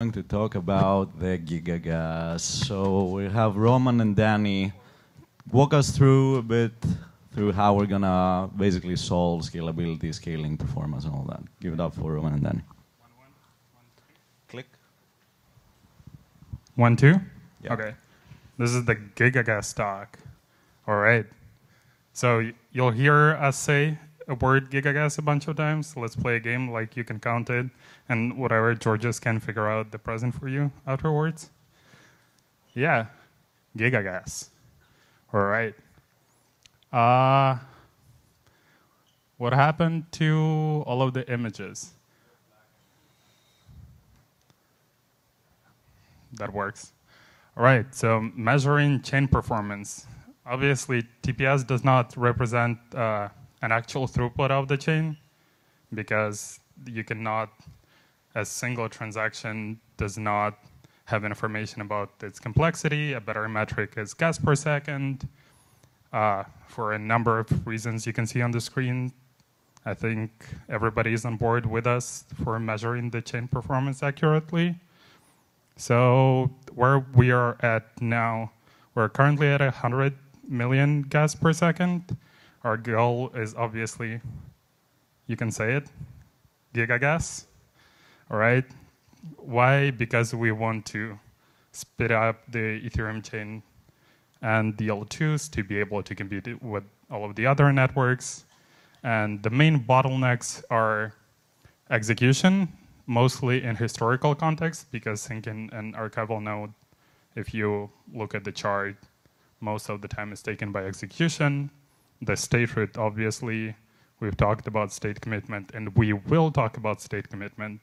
going to talk about the Gigagas. So we have Roman and Danny walk us through a bit through how we're gonna basically solve scalability, scaling, performance, and all that. Give it up for Roman and Danny. Click. 1, 2? Yeah. Okay. This is the Gigagas talk. All right. So you'll hear us say a word Gigagas a bunch of times. Let's play a game like you can count it, and whatever Georges can figure out the present for you afterwards. Yeah, Gigagas. All right. What happened to all of the images? That works. All right, so measuring chain performance. Obviously, TPS does not represent an actual throughput of the chain because you cannot, a single transaction does not have information about its complexity. A better metric is gas per second. For a number of reasons you can see on the screen, I think everybody is on board with us for measuring the chain performance accurately. So where we are at now, we're currently at 100 million gas per second. Our goal is obviously, you can say it, Gigagas. All right. Why? Because we want to speed up the Ethereum chain and the L2s to be able to compete with all of the other networks. And the main bottlenecks are execution, mostly in historical context, because syncing an archival node, if you look at the chart, most of the time is taken by execution. The state root, obviously, we've talked about state commitment, and we will talk about state commitment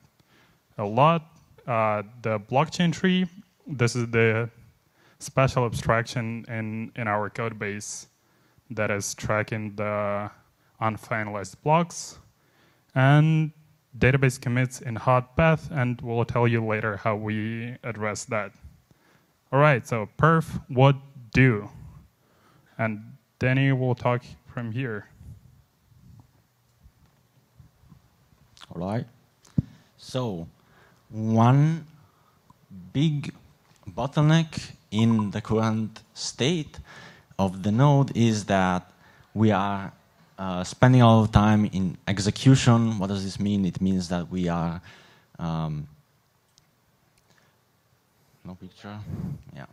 a lot. The blockchain tree, this is the special abstraction in our code base that is tracking the unfinalized blocks. And database commits in hot path, and we'll tell you later how we address that. All right, so perf, what do? And Danny will talk from here. All right. So one big bottleneck in the current state of the node is that we are spending a lot of time in execution. What does this mean? It means that we are no picture. Yeah.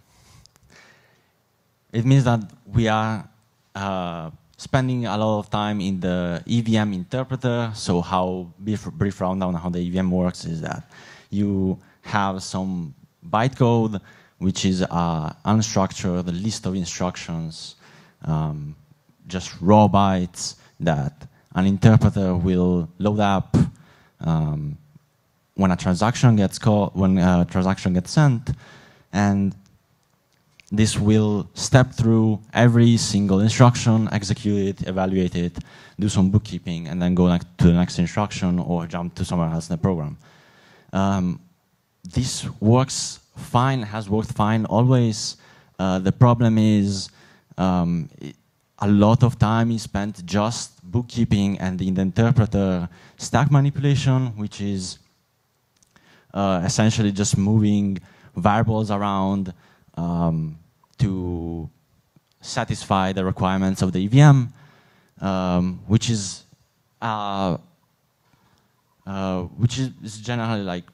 It means that we are spending a lot of time in the EVM interpreter. So how brief rundown on how the EVM works is that you have some bytecode, which is unstructured list of instructions, just raw bytes that an interpreter will load up when a transaction gets called, when a transaction gets sent, and this will step through every single instruction, execute it, evaluate it, do some bookkeeping, and then go to the next instruction or jump to somewhere else in the program. This works fine, has worked fine always. The problem is a lot of time is spent just bookkeeping and in the interpreter stack manipulation, which is essentially just moving variables around to satisfy the requirements of the EVM, which is generally like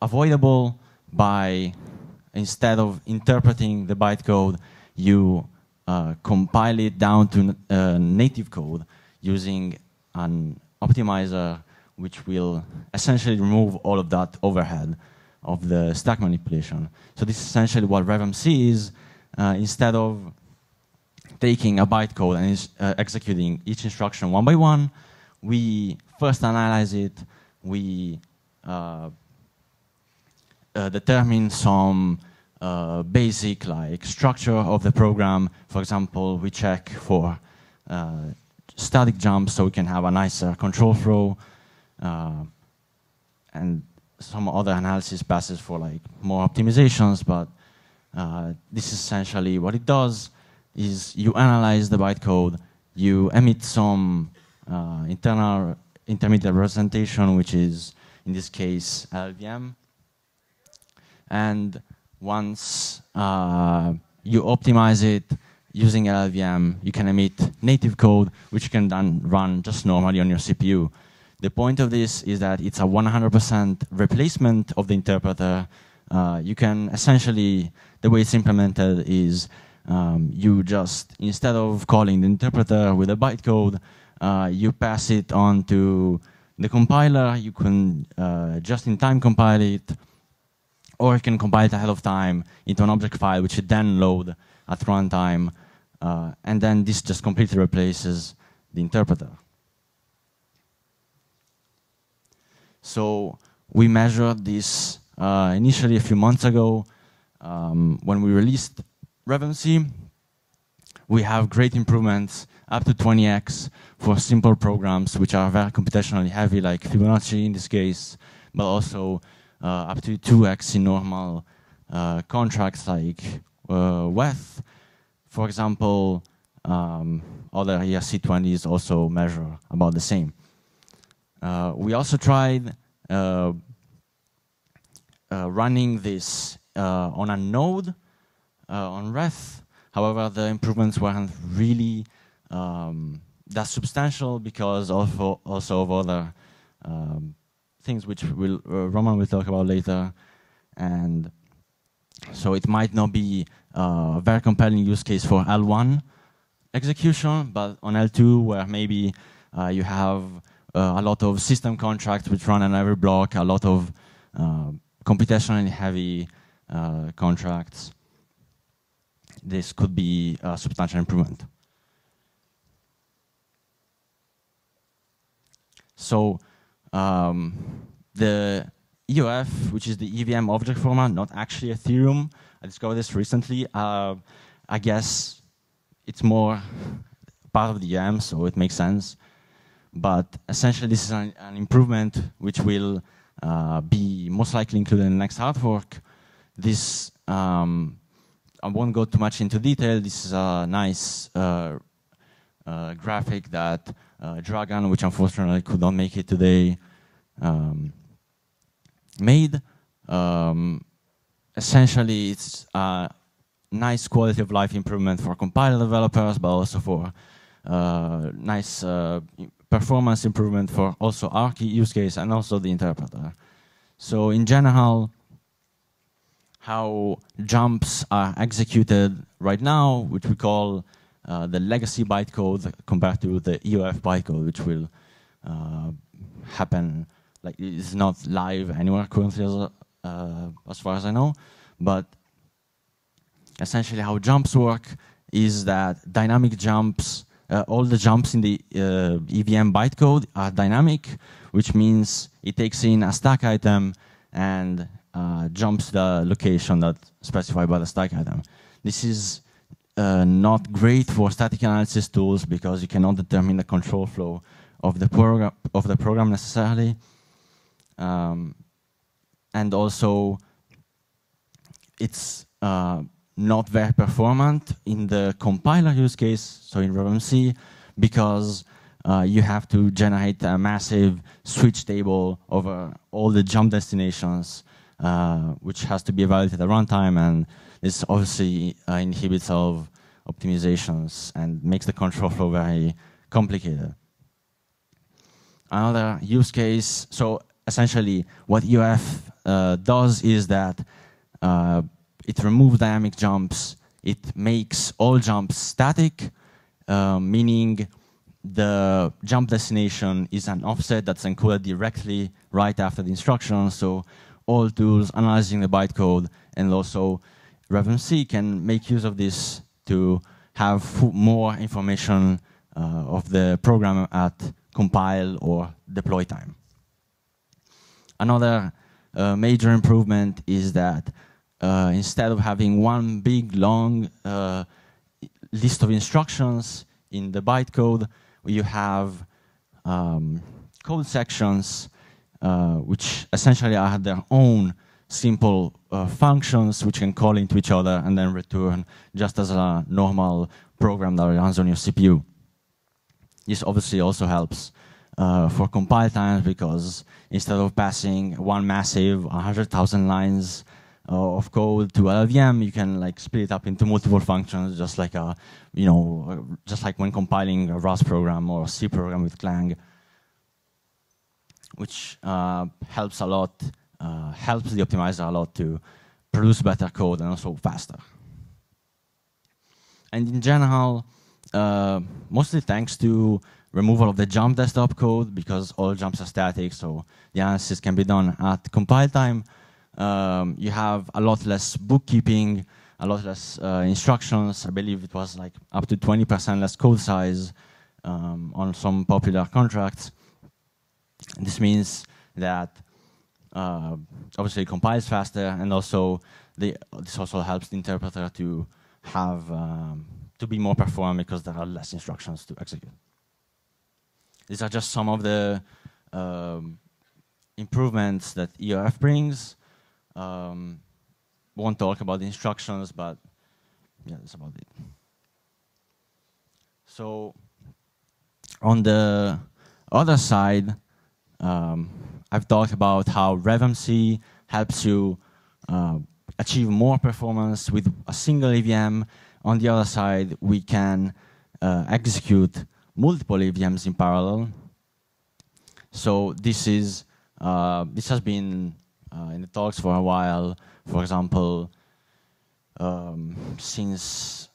avoidable by, instead of interpreting the bytecode, you compile it down to native code using an optimizer, which will essentially remove all of that overhead of the stack manipulation. So this is essentially what RevMC is. Instead of taking a bytecode and executing each instruction one by one, we first analyze it, we determine some basic like structure of the program. For example, we check for static jumps so we can have a nicer control flow, and some other analysis passes for like more optimizations. But this is essentially what it does: is you analyze the bytecode, you emit some internal intermediate representation, which is in this case LVM, And once you optimize it using LLVM, you can emit native code, which you can then run just normally on your CPU. The point of this is that it's a 100% replacement of the interpreter. You can essentially, the way it's implemented is you just, instead of calling the interpreter with a bytecode, you pass it on to the compiler. You can just-in-time compile it, or you can compile it ahead of time into an object file, which you then load at runtime. And then this just completely replaces the interpreter. So we measured this initially a few months ago when we released RevMC. We have great improvements, up to 20x for simple programs which are very computationally heavy, like Fibonacci in this case, but also up to 2x in normal contracts like Reth. For example, other ERC20s also measure about the same. We also tried running this on a node on Reth. However, the improvements weren't really that substantial because also of other things which Roman will talk about later. And so it might not be a very compelling use case for L1 execution, but on L2, where maybe you have a lot of system contracts which run on every block, a lot of computationally heavy contracts, this could be a substantial improvement. So the EOF, which is the EVM object format, not actually Ethereum. I discovered this recently. I guess it's more part of the EM, so it makes sense. But essentially, this is an improvement which will be most likely included in the next hard fork. This, I won't go too much into detail. This is a nice graphic that Dragan, which unfortunately could not make it today, made. Essentially, it's a nice quality of life improvement for compiler developers, but also for nice performance improvement for also our key use case and also the interpreter. So in general, how jumps are executed right now, which we call the legacy bytecode compared to the EOF bytecode, which will happen, like it's not live anywhere currently as far as I know, but essentially how jumps work is that dynamic jumps, all the jumps in the EVM bytecode are dynamic, which means it takes in a stack item and jumps the location that's specified by the stack item. This is not great for static analysis tools because you cannot determine the control flow of the program necessarily. And also, it's not very performant in the compiler use case, so in RevMC, because you have to generate a massive switch table over all the jump destinations, which has to be evaluated at runtime, and this obviously inhibits all of optimizations and makes the control flow very complicated. Another use case, so essentially what EOF does is that it removes dynamic jumps. It makes all jumps static, meaning the jump destination is an offset that's encoded directly right after the instruction. So all tools analyzing the bytecode and also RevMC can make use of this to have more information of the program at compile or deploy time. Another major improvement is that instead of having one big long list of instructions in the bytecode, you have code sections which essentially are their own simple functions which can call into each other and then return just as a normal program that runs on your CPU. This obviously also helps for compile times because instead of passing one massive 100,000 lines of code to LLVM, you can like split it up into multiple functions, just like a, just like when compiling a Rust program or a C program with Clang, which helps a lot, helps the optimizer a lot to produce better code and also faster. And in general, mostly thanks to removal of the jump desktop code, because all jumps are static, so the analysis can be done at compile time. You have a lot less bookkeeping, a lot less instructions. I believe it was like up to 20% less code size on some popular contracts. This means that obviously it compiles faster, and also this also helps the interpreter to have to be more performant because there are less instructions to execute. These are just some of the improvements that ERF brings. Won't talk about the instructions, but yeah, that's about it. So on the other side, I've talked about how RevMC helps you achieve more performance with a single EVM. On the other side, we can execute multiple EVMs in parallel. So this has been in the talks for a while. For example, since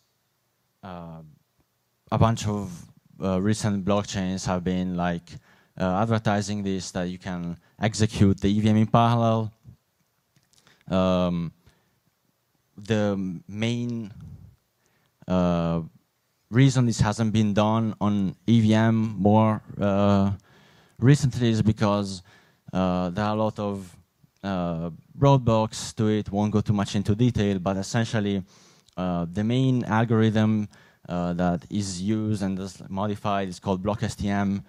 a bunch of recent blockchains have been like advertising this, that you can execute the EVM in parallel. The main reason this hasn't been done on EVM more recently is because there are a lot of roadblocks to it. Won't go too much into detail, but essentially the main algorithm that is used and is modified is called BlockSTM.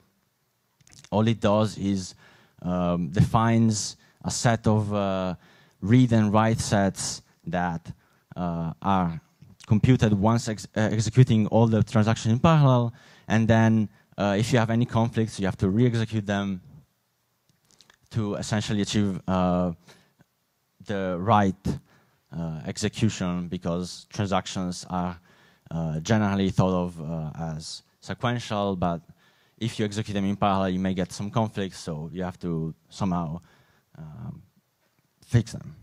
All it does is defines a set of read and write sets that are computed once executing all the transactions in parallel, and then if you have any conflicts, you have to re-execute them to essentially achieve the right execution, because transactions are generally thought of as sequential, but if you execute them in parallel, you may get some conflicts, so you have to somehow fix them.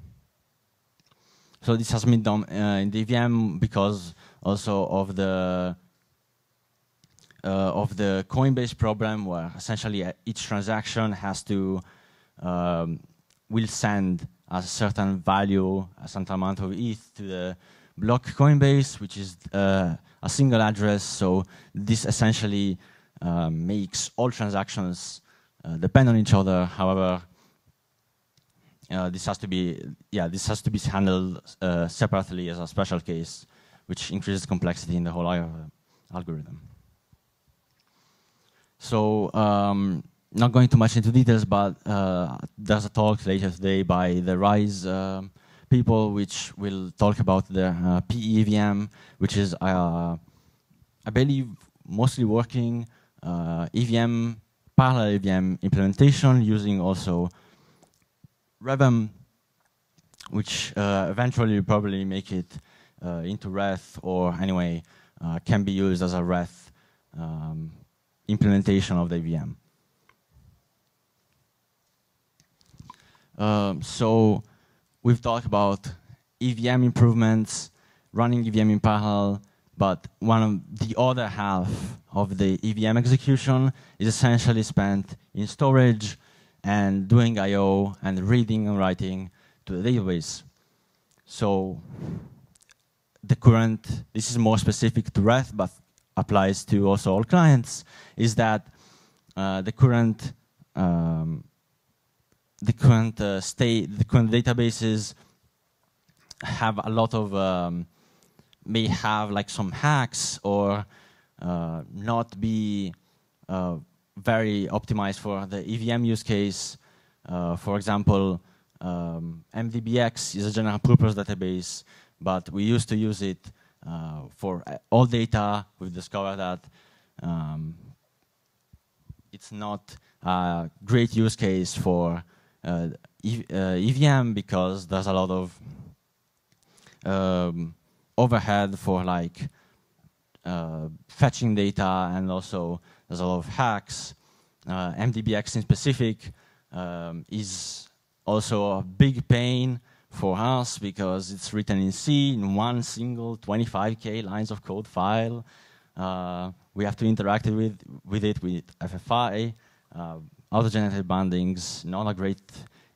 So this has been done in the EVM because also of the Coinbase problem, where essentially each transaction has to will send a certain value, a certain amount of ETH to the block Coinbase, which is a single address. So this essentially makes all transactions depend on each other. However, this has to be handled separately as a special case, which increases complexity in the whole algorithm. So not going too much into details, but there's a talk later today by the Rise people, which will talk about the PEVM, which is I believe mostly working EVM, parallel EVM implementation using also Revm, which eventually will probably make it into Reth, or anyway can be used as a Reth implementation of the EVM. So we've talked about EVM improvements, running EVM in parallel, but one of the other half of the EVM execution is essentially spent in storage and doing I/O and reading and writing to the database. So this is more specific to Reth, but applies to also all clients, is that the current databases have a lot of may have like some hacks, or not be very optimized for the EVM use case. For example, MDBX is a general purpose database, but we used to use it for all data. We've discovered that it's not a great use case for EVM, because there's a lot of overhead for like fetching data, and also there's a lot of hacks. MDBX in specific is also a big pain for us because it's written in C in one single 25K lines of code file. We have to interact with it with FFI, auto-generated bindings, not a great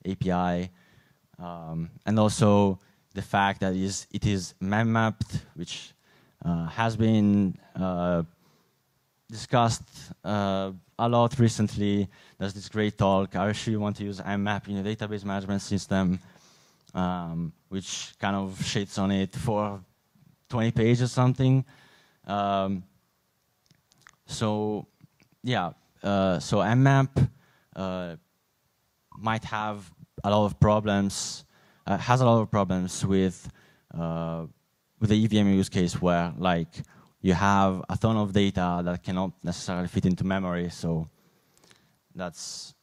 API, and also the fact that it is mem-mapped, which has been discussed a lot recently. There's this great talk, are you sure you want to use mmap in your database management system, which kind of shits on it for 20 pages or something. So yeah, so mmap might have a lot of problems, has a lot of problems with the EVM use case where like you have a ton of data that cannot necessarily fit into memory, so that's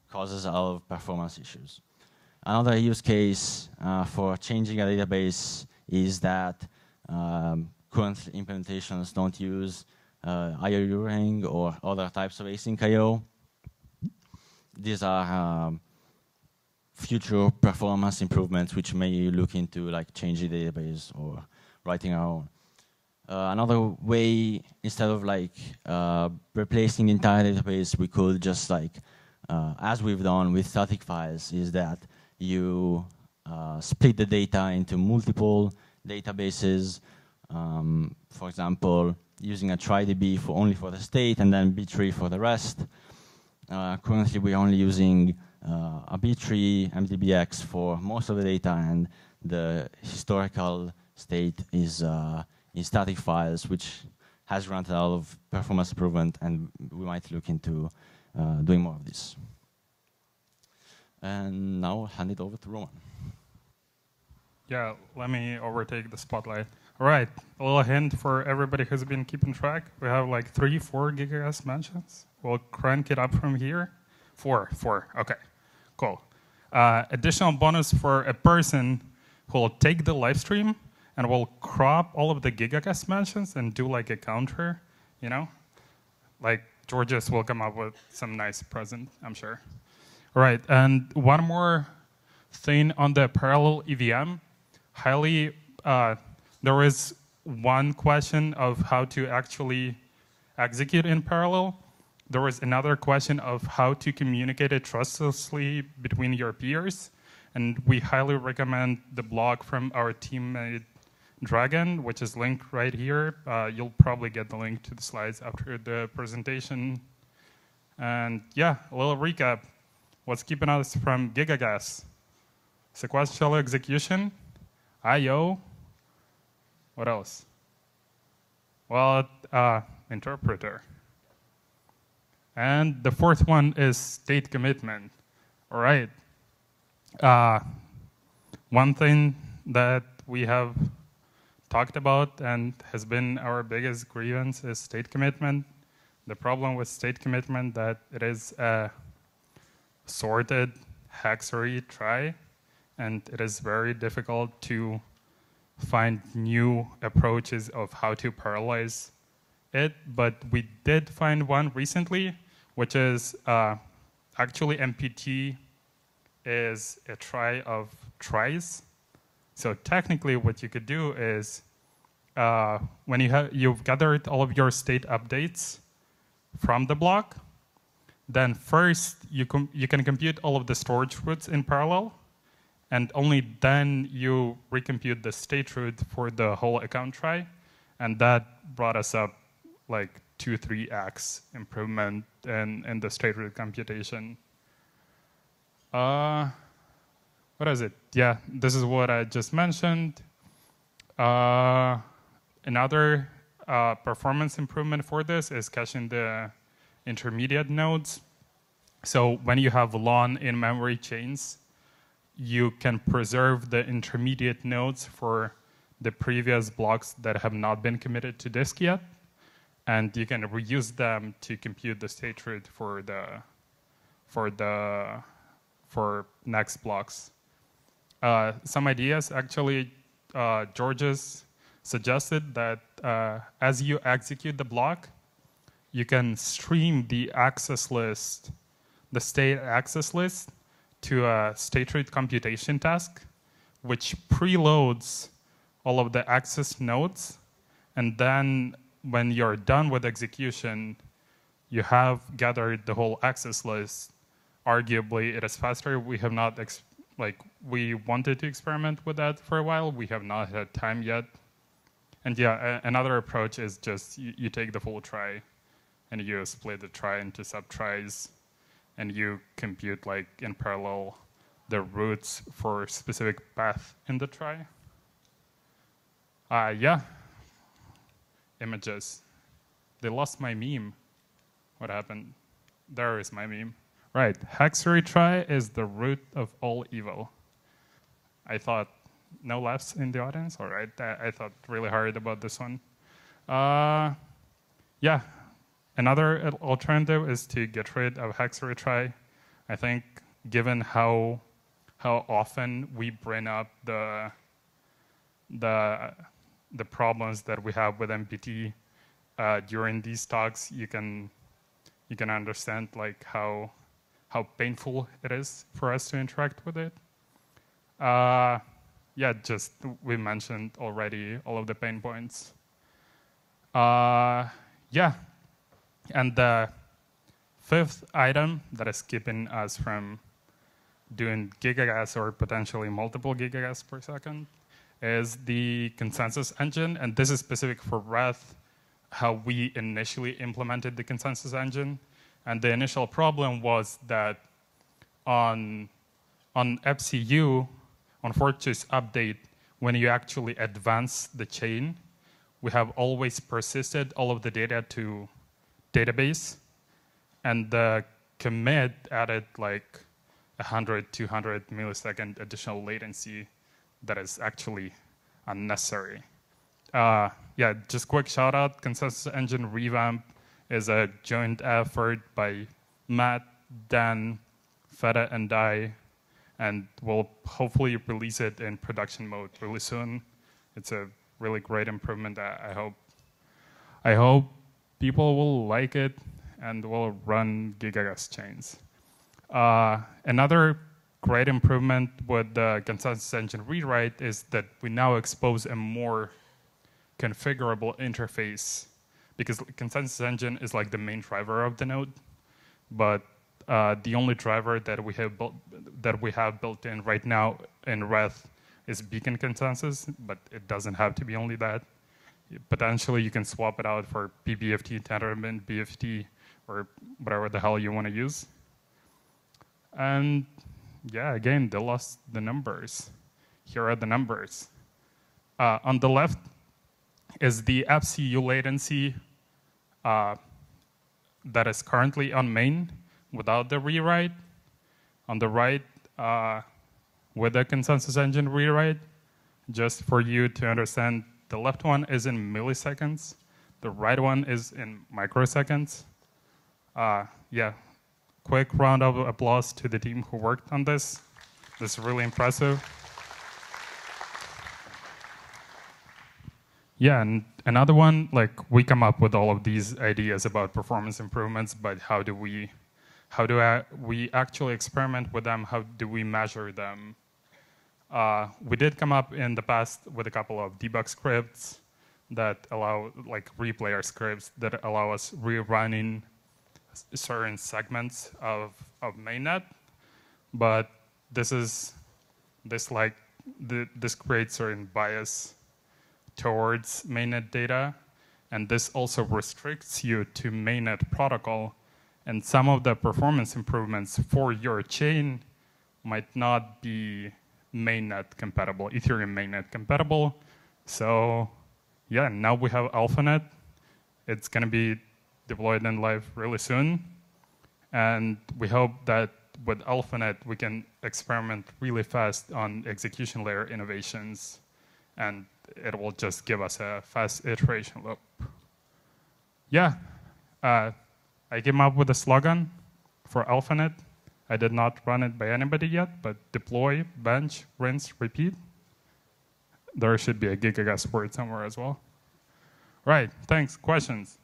causes a lot of performance issues. Another use case for changing a database is that current implementations don't use IO ring or other types of async IO. These are future performance improvements which may look into like changing the database or writing our own. Another way, instead of like replacing the entire database, we could just like, as we've done with static files, is that you split the data into multiple databases. For example, using a tridb only for the state and then B-tree for the rest. Currently, we're only using a B-tree MDBX for most of the data, and the historical state is in static files, which has granted a lot of performance improvement, and we might look into doing more of this. And now I'll hand it over to Roman. Yeah, let me overtake the spotlight. All right, a little hint for everybody who's been keeping track. We have like 3-4 Gigagas mentions. We'll crank it up from here. 4, okay, cool. Additional bonus for a person who will take the live stream and will crop all of the Gigagas mentions and do like a counter, you know? Like Georges will come up with some nice present, I'm sure. All right, and one more thing on the parallel EVM. There is one question of how to actually execute in parallel. There was another question of how to communicate it trustlessly between your peers. And we highly recommend the blog from our teammate Dragon, which is linked right here. You'll probably get the link to the slides after the presentation. And yeah, a little recap. What's keeping us from Gigagas? Sequential execution, I/O. What else? Well, interpreter. And the fourth one is state commitment. All right. One thing that we have talked about and has been our biggest grievance is state commitment. The problem with state commitment that it is a sorted hexary trie, and it is very difficult to find new approaches of how to parallelize it. But we did find one recently, which is actually MPT is a trie of tries. So technically what you could do is when you've gathered all of your state updates from the block, then first you can compute all of the storage roots in parallel, and only then you recompute the state root for the whole account trie, and that brought us up like 2-3x improvement in the state root computation. What is it? Yeah, this is what I just mentioned. Another performance improvement for this is caching the intermediate nodes. So when you have long in-memory chains, you can preserve the intermediate nodes for the previous blocks that have not been committed to disk yet, and you can reuse them to compute the state root for next blocks. Some ideas, actually, George's suggested that as you execute the block, you can stream the access list, the state access list, to a state root computation task, which preloads all of the access nodes. And then when you're done with execution, you have gathered the whole access list. Arguably, it is faster. We have not, we wanted to experiment with that for a while. We have not had time yet. And yeah, another approach is just you take the full try and you split the try into sub-tries and you compute in parallel the roots for specific path in the try. Yeah, images. They lost my meme. What happened? There is my meme. Right, hex retry is the root of all evil. I thought, no laughs in the audience? All right, I thought really hard about this one. Yeah, another alternative is to get rid of hex retry. I think given how often we bring up the problems that we have with MPT during these talks, you can understand how painful it is for us to interact with it. Yeah, just we mentioned already all of the pain points. Yeah, and the fifth item that is keeping us from doing gigagas or potentially multiple gigagas per second is the consensus engine, and this is specific for Reth, how we initially implemented the consensus engine. And the initial problem was that on FCU, on fork choice update, when you actually advance the chain, we have always persisted all of the data to database, and the commit added 100, 200 millisecond additional latency that is actually unnecessary. Yeah, just quick shout out, consensus engine revamp is a joint effort by Matt, Dan, Feta, and I, and we'll hopefully release it in production mode really soon. It's a really great improvement. I hope people will like it and will run Gigagas chains. Another great improvement with the consensus engine rewrite is that we now expose a more configurable interface, because consensus engine is the main driver of the node, but the only driver that we have built in right now in Reth is beacon consensus, but it doesn't have to be only that. Potentially, you can swap it out for PBFT, Tendermint, BFT, or whatever the hell you want to use. And yeah, again, they lost the numbers. Here are the numbers. On the left is the FCU latency that is currently on main without the rewrite. On the right, with the consensus engine rewrite, just for you to understand, the left one is in milliseconds. The right one is in microseconds. Yeah, quick round of applause to the team who worked on this. This is really impressive. Yeah, and another one, we come up with all of these ideas about performance improvements, but how do we actually experiment with them? How do we measure them? We did come up in the past with a couple of debug scripts that allow, replayer scripts that allow us rerunning certain segments of mainnet, but this creates certain bias towards mainnet data, and this also restricts you to mainnet protocol, and some of the performance improvements for your chain might not be mainnet compatible, Ethereum mainnet compatible. So yeah, now we have AlphaNet. It's going to be deployed in live really soon, and we hope that with AlphaNet we can experiment really fast on execution layer innovations, and it will just give us a fast iteration loop. Yeah, I came up with a slogan for AlphaNet. I did not run it by anybody yet, but deploy, bench, rinse, repeat. there should be a Gigagas word somewhere as well. Right, thanks. Questions?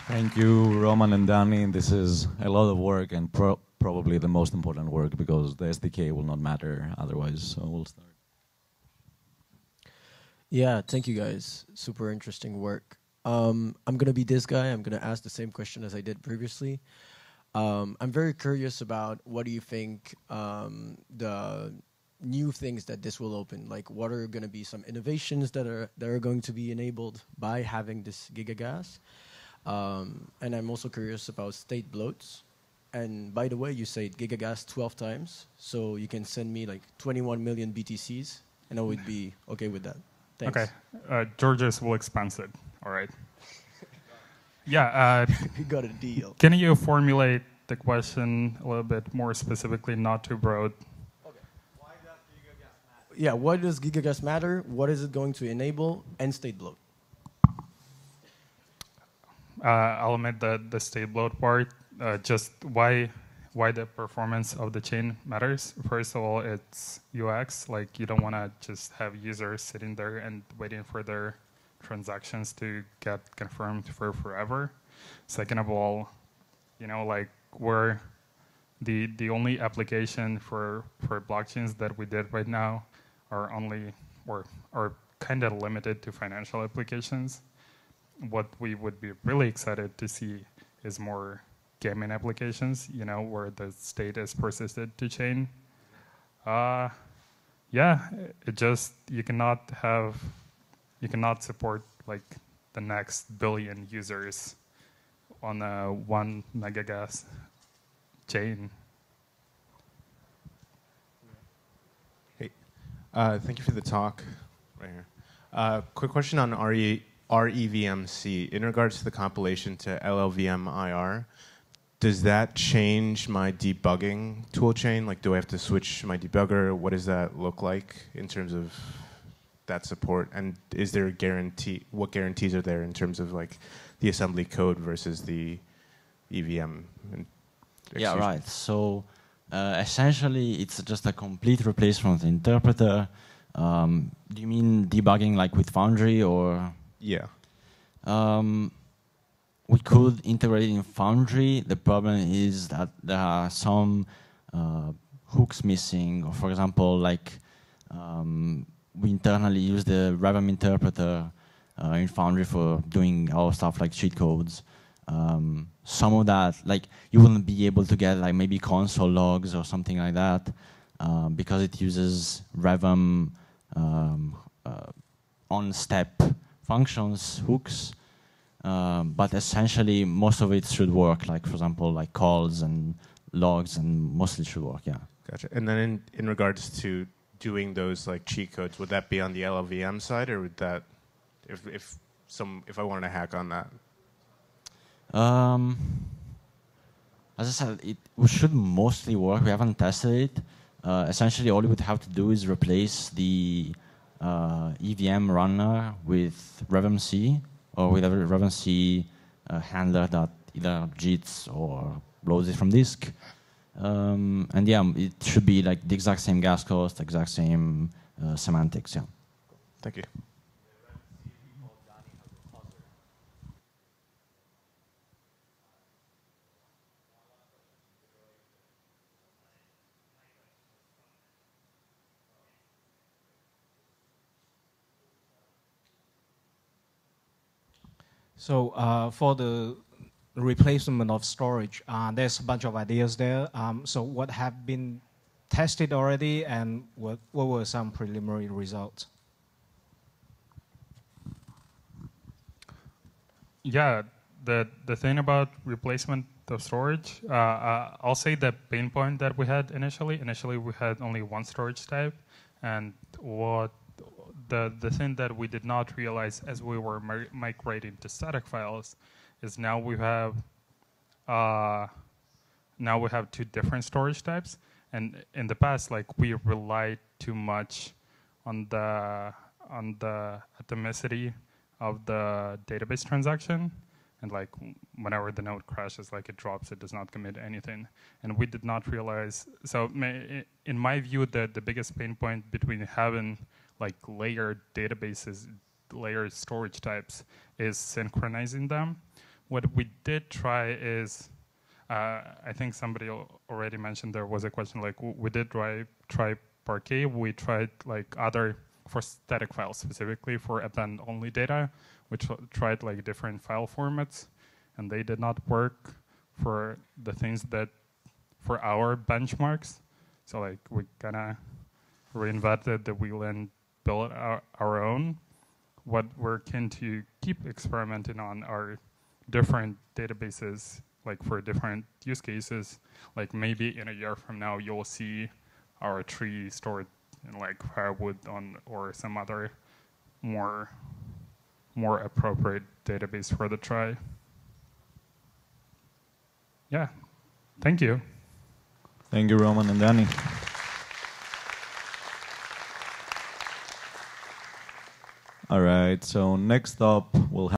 Thank you, Roman and Danny. This is a lot of work and probably the most important work because the SDK will not matter otherwise. So we'll start. Yeah, thank you guys. Super interesting work. I'm going to be this guy. I'm going to ask the same question as I did previously. I'm very curious about what do you think the new things that this will open, like what are going to be some innovations that are going to be enabled by having this Gigagas. And I'm also curious about state bloats. And by the way, you said Gigagas 12 times, so you can send me like 21 million BTCs, and I would be okay with that. Thanks. Okay, Georges will expense it. All right. Yeah. You got a deal. Can you formulate the question a little bit more specifically, not too broad? Okay. Why does Gigagas matter? Yeah, why does Gigagas matter? What is it going to enable? And state bloat. I'll admit the state bloat part. Just why the performance of the chain matters. First of all, it's UX. Like you don't want to just have users sitting there and waiting for their transactions to get confirmed for forever. Second of all, you know, like we're the only application for blockchains that we did right now are only or are kind of limited to financial applications. What we would be really excited to see is more gaming applications, you know, where the state is persisted to chain. Yeah, it just you cannot support like the next billion users on a 1 megagas chain. Hey, thank you for the talk. Right here. Quick question on REVMC. In regards to the compilation to LLVM-IR, does that change my debugging toolchain? Like, do I have to switch my debugger? What does that look like in terms of that support? And is there a guarantee? What guarantees are there in terms of like the assembly code versus the EVM? Yeah, right. So essentially, it's just a complete replacement of the interpreter. Do you mean debugging like with Foundry or? Yeah. We could integrate in Foundry. The problem is that there are some hooks missing. Or for example, like we internally use the Revem interpreter in Foundry for doing our stuff like cheat codes. Some of that, like you wouldn't be able to get like maybe console logs or something like that because it uses Revem on-step functions, hooks. But essentially, most of it should work. Like, for example, like calls and logs, and mostly should work. Yeah. Gotcha. And then in regards to doing those like cheat codes, would that be on the LLVM side, or would that, if I wanted to hack on that? As I said, it should mostly work. We haven't tested it. Essentially, all you would have to do is replace the EVM runner with RevMC, or with a RevMC handler that either cheats or loads it from disk. And yeah, it should be like the exact same gas cost, exact same semantics, yeah. Thank you. So for the replacement of storage, there's a bunch of ideas there. So what have been tested already, and what were some preliminary results? Yeah, the thing about replacement of storage, I'll say the pain point that we had initially. Initially, we had only one storage type, and what the thing that we did not realize as we were migrating to static files is now we have two different storage types. And in the past, like we relied too much on the atomicity of the database transaction, and like whenever the node crashes, like it drops, it does not commit anything. And we did not realize, so in my view, the biggest pain point between having like layered databases, layered storage types, is synchronizing them. What we did try is, I think somebody already mentioned there was a question, like we did try Parquet. We tried like other, for static files specifically, for append-only data, which tried like different file formats, and they did not work for the things that, for our benchmarks. So like we kind of reinvented the wheel and built our own. What we're keen to keep experimenting on are different databases, like for different use cases. Like maybe in a year from now, you'll see our tree stored in like Firewood or some other more appropriate database for the try. Yeah, thank you. Thank you, Roman and Danny. All right, so next up we'll have